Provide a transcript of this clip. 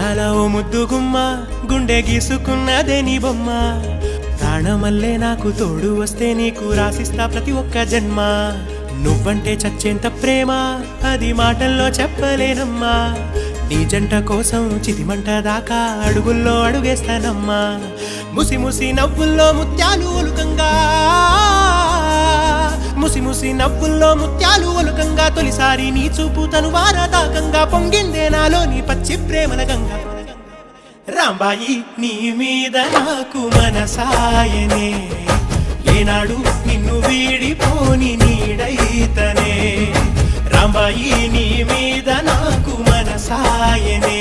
అందాల ఓ ముద్దు గుమ్మ గుండె గీసుకున్నదే నీ బొమ్మ ప్రాణమల్లే నాకు తోడు వస్తే నీకు రాసిస్తా ప్రతి ఒక్క జన్మ నువ్వంటే చచ్చేంత ప్రేమ అది మాటల్లో చెప్పలేనమ్మా నీ జంట కోసం చితిమంట దాకా అడుగుల్లో అడుగేస్తానమ్మా ముసి ముసి నవ్వుల్లో ముత్యాలు ఒలుకంగా ముసి ముసి నవ్వుల్లో ముత్యాలు ఒలుకంగా తొలిసారి నీ చూపు తను వారదాకంగా పొంగిందే నాలో నీ పచ్చి ప్రేమల గంగా రాంబాయి నీ మీద నాకు మనసాయనే ఏనాడు నిన్ను వీడిపోని నీడైతనే రాంబాయి నీ మీద నాకు మనసాయనే